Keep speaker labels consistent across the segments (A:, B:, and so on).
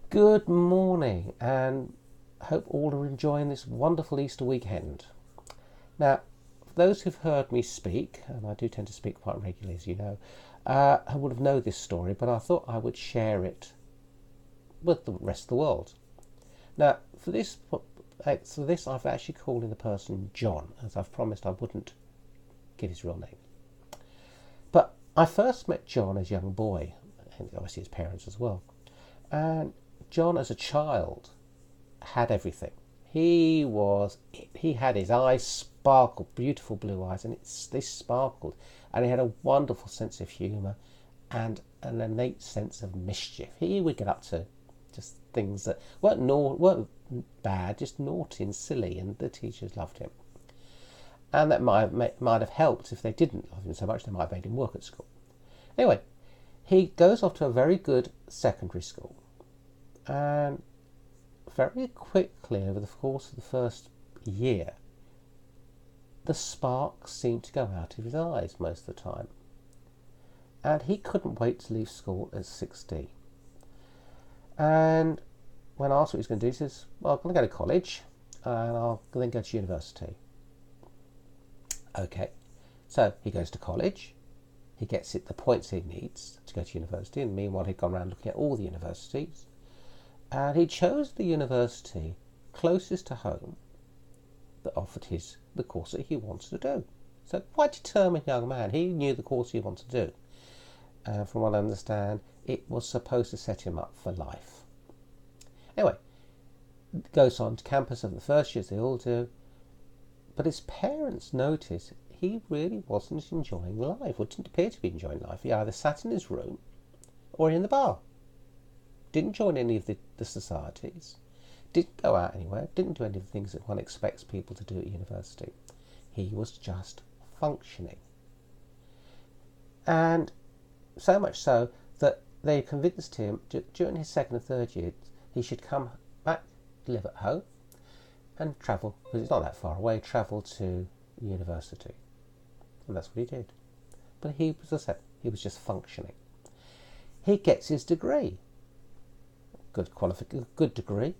A: Good morning, and hope all are enjoying this wonderful Easter weekend. Now, for those who've heard me speak, and I do tend to speak quite regularly, as you know, I would have known this story, but I thought I would share it with the rest of the world. Now, for this, I've actually called in the person John, as I've promised I wouldn't give his real name. But I first met John as a young boy, and obviously his parents as well. And John, as a child, had everything. He had his eyes sparkled, beautiful blue eyes, and they sparkled, and he had a wonderful sense of humour and an innate sense of mischief. He would get up to just things that weren't bad, just naughty and silly, and the teachers loved him. And that might have helped if they didn't love him so much. They might have made him work at school. Anyway, he goes off to a very good secondary school, and very quickly, over the course of the first year, the sparks seemed to go out of his eyes most of the time. And he couldn't wait to leave school at 16. And when asked what he was going to do, he says, well, I'm going to go to college and I'll then go to university. Okay, so he goes to college, he gets the points he needs to go to university, and meanwhile he'd gone around looking at all the universities. And he chose the university closest to home that offered the course that he wanted to do. So quite determined young man. He knew the course he wanted to do. And from what I understand, it was supposed to set him up for life. Anyway, goes on to campus over the first year, as they all do. But his parents noticed he really wasn't enjoying life, or didn't appear to be enjoying life. He either sat in his room or in the bar. Didn't join any of the societies, didn't go out anywhere, didn't do any of the things that one expects people to do at university. He was just functioning. And so much so that they convinced him during his second and third year he should come back, live at home, and travel, because it's not that far away, travel to university. And that's what he did. But he, as I said, he was just functioning. He gets his degree. Good degree,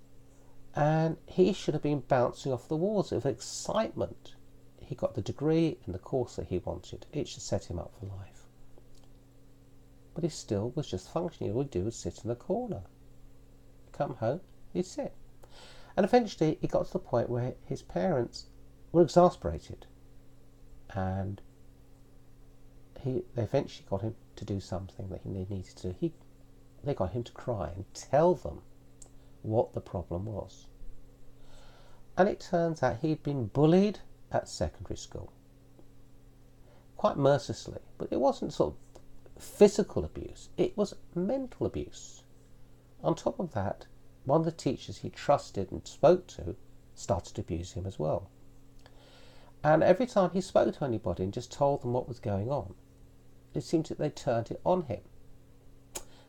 A: and he should have been bouncing off the walls of excitement. He got the degree and the course that he wanted. It should set him up for life. But he still was just functioning. All he'd do was sit in the corner. Come home, he'd sit. And eventually he got to the point where his parents were exasperated, and they eventually got him to do something that he needed to do. They got him to cry and tell them what the problem was. And it turns out he'd been bullied at secondary school, quite mercilessly, but it wasn't sort of physical abuse, it was mental abuse. On top of that, one of the teachers he trusted and spoke to started to abuse him as well. And every time he spoke to anybody and just told them what was going on, it seemed that they turned it on him.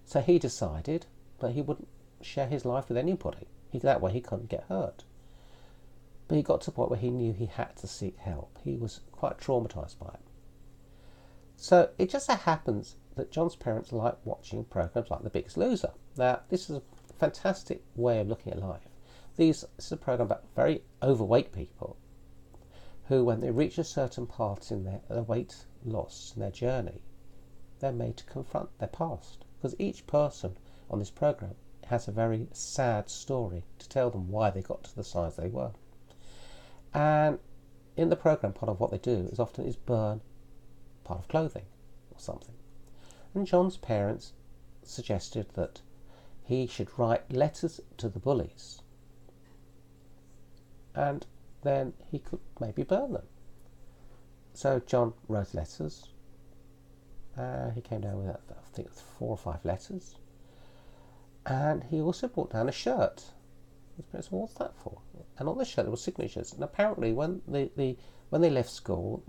A: So he decided that he wouldn't share his life with anybody. That way he couldn't get hurt. But he got to a point where he knew he had to seek help. He was quite traumatised by it. So it just so happens that John's parents like watching programmes like The Biggest Loser. Now, this is a fantastic way of looking at life. This is a programme about very overweight people who, when they reach a certain part in their weight loss and their journey, they're made to confront their past. Because each person on this programme has a very sad story to tell them why they got to the size they were. And in the programme, part of what they do is burn part of clothing or something. And John's parents suggested that he should write letters to the bullies, and then he could maybe burn them. So John wrote letters. He came down with, I think, 4 or 5 letters. And he also brought down a shirt. His parents said, what's that for? And on the shirt there were signatures. And apparently when they left school,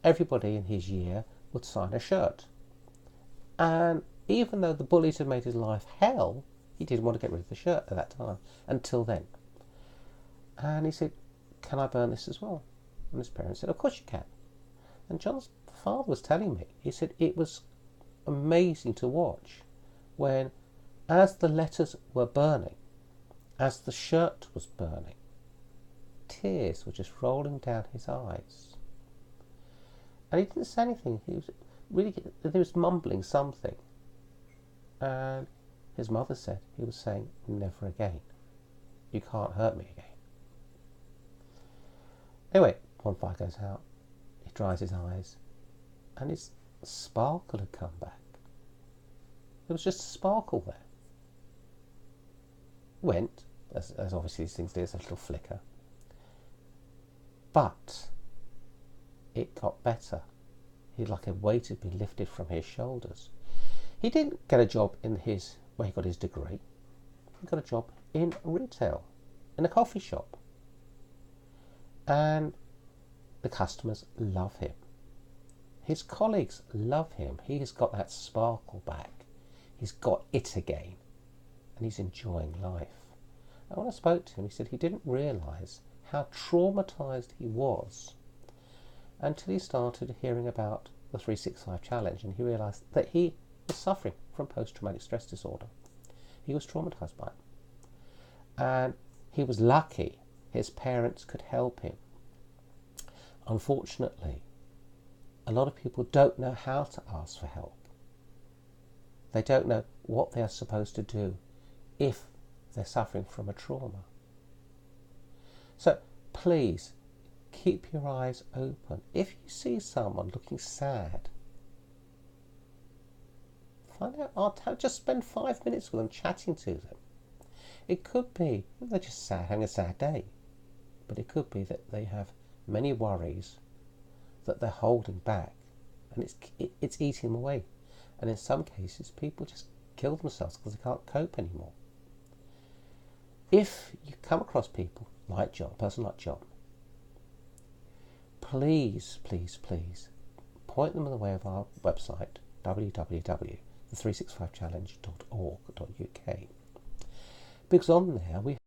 A: everybody in his year would sign a shirt. And even though the bullies had made his life hell, he didn't want to get rid of the shirt at that time, until then. And he said, can I burn this as well? And his parents said, of course you can. And John's father was telling me, he said it was amazing to watch when as the letters were burning, as the shirt was burning, tears were just rolling down his eyes. And he didn't say anything. He was mumbling something. And his mother said he was saying, "Never again. You can't hurt me again." Anyway, bonfire goes out. He dries his eyes. And his sparkle had come back. There was just a sparkle there. Went, as obviously these things do, it's a little flicker. But it got better. Like a weight had been lifted from his shoulders. He didn't get a job where he got his degree. He got a job in retail, in a coffee shop. And the customers love him. His colleagues love him. He's got that sparkle back. He's got it again. And he's enjoying life. And when I spoke to him, he said he didn't realise how traumatised he was until he started hearing about the 365 challenge, and he realised that he was suffering from post-traumatic stress disorder. He was traumatised by it. And he was lucky his parents could help him. Unfortunately, a lot of people don't know how to ask for help. They don't know what they are supposed to do if they're suffering from a trauma. So please, keep your eyes open. If you see someone looking sad, find out, just spend 5 minutes with them, chatting to them. It could be they're just sad, having a sad day, but it could be that they have many worries that they're holding back, and it's eating them away. And in some cases, people just kill themselves because they can't cope anymore. If you come across people like John, a person like John, please, please, please point them in the way of our website, www.the365challenge.org.uk, because on there we